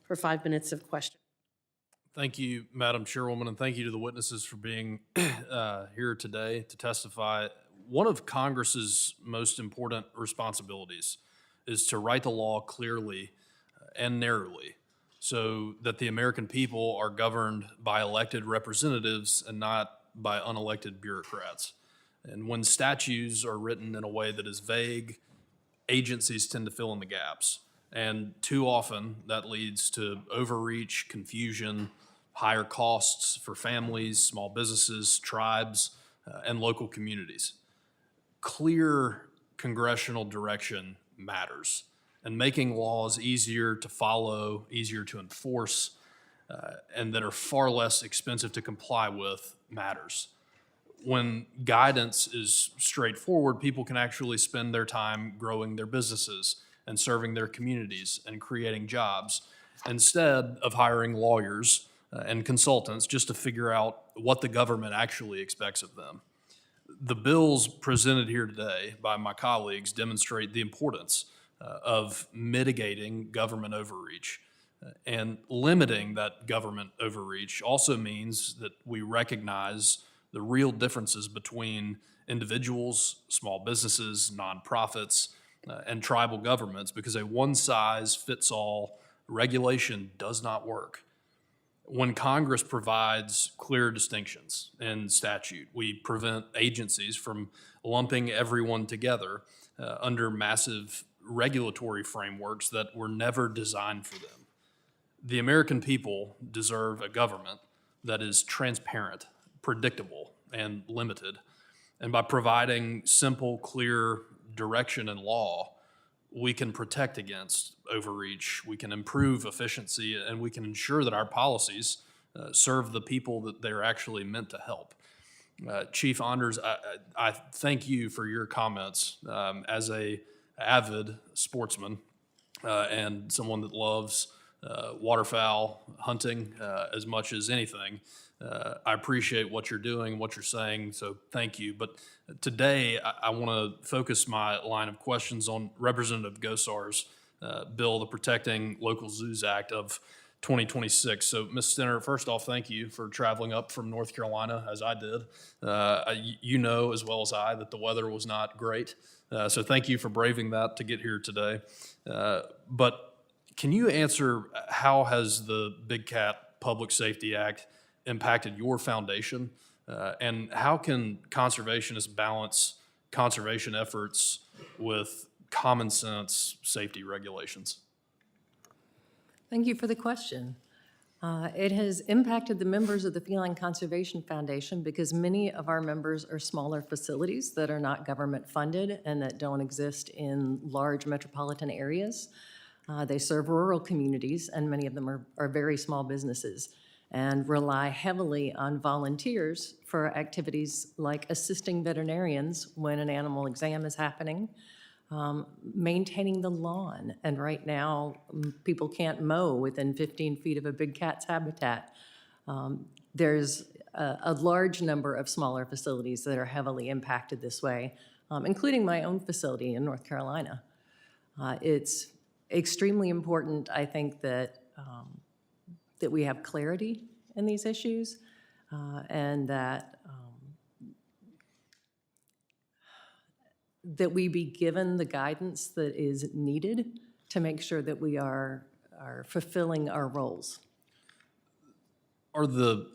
for 5 minutes of question. Thank you, Madam Chairwoman, and thank you to the witnesses for being here today to testify. One of Congress's most important responsibilities is to write the law clearly and narrowly so that the American people are governed by elected representatives and not by unelected bureaucrats. And when statutes are written in a way that is vague, agencies tend to fill in the gaps. And too often, that leads to overreach, confusion, higher costs for families, small businesses, tribes, and local communities. Clear congressional direction matters, and making laws easier to follow, easier to enforce, and that are far less expensive to comply with matters. When guidance is straightforward, people can actually spend their time growing their businesses and serving their communities and creating jobs instead of hiring lawyers and consultants just to figure out what the government actually expects of them. The bills presented here today by my colleagues demonstrate the importance of mitigating government overreach. And limiting that government overreach also means that we recognize the real differences between individuals, small businesses, nonprofits, and tribal governments, because a one-size-fits-all regulation does not work. When Congress provides clear distinctions in statute, we prevent agencies from lumping everyone together under massive regulatory frameworks that were never designed for them. The American people deserve a government that is transparent, predictable, and limited. And by providing simple, clear direction in law, we can protect against overreach, we can improve efficiency, and we can ensure that our policies serve the people that they're actually meant to help. Chief Anders, I thank you for your comments. As a avid sportsman and someone that loves waterfowl hunting as much as anything, I appreciate what you're doing, what you're saying, so thank you. But today, I want to focus my line of questions on Representative Gosar's bill, the Protecting Local Zoos Act of 2026. So, Ms. Stenner, first off, thank you for traveling up from North Carolina, as I did. You know as well as I that the weather was not great, so thank you for braving that to get here today. But can you answer, how has the Big Cat Public Safety Act impacted your foundation? And how can conservationists balance conservation efforts with common sense safety regulations? Thank you for the question. It has impacted the members of the Feline Conservation Foundation because many of our members are smaller facilities that are not government funded and that don't exist in large metropolitan areas. They serve rural communities, and many of them are very small businesses and rely heavily on volunteers for activities like assisting veterinarians when an animal exam is happening, maintaining the lawn. And right now, people can't mow within 15 feet of a big cat's habitat. There's a large number of smaller facilities that are heavily impacted this way, including my own facility in North Carolina. It's extremely important, I think, that we have clarity in these issues and that we be given the guidance that is needed to make sure that we are fulfilling our roles. Are the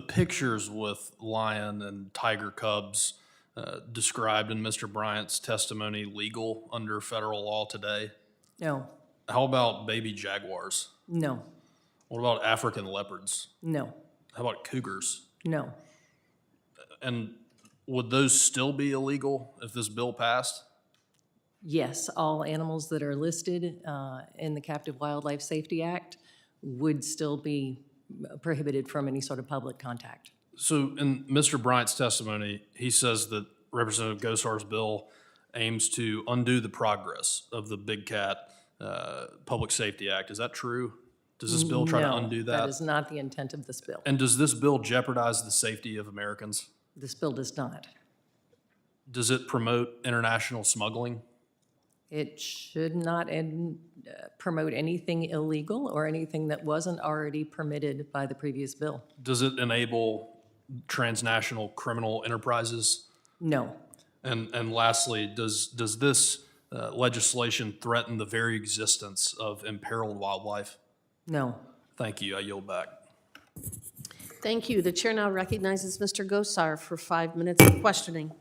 pictures with lion and tiger cubs described in Mr. Bryant's testimony legal under federal law today? No. How about baby jaguars? No. What about African leopards? No. How about cougars? No. And would those still be illegal if this bill passed? Yes, all animals that are listed in the Captive Wildlife Safety Act would still be prohibited from any sort of public contact. So in Mr. Bryant's testimony, he says that Representative Gosar's bill aims to undo the progress of the Big Cat Public Safety Act. Is that true? Does this bill try to undo that? No, that is not the intent of this bill. And does this bill jeopardize the safety of Americans? This bill does not. Does it promote international smuggling? It should not promote anything illegal or anything that wasn't already permitted by the previous bill. Does it enable transnational criminal enterprises? No. And lastly, does this legislation threaten the very existence of imperiled wildlife? No. Thank you. I yield back. Thank you. The chair now recognizes Mr. Gosar for 5 minutes of questioning.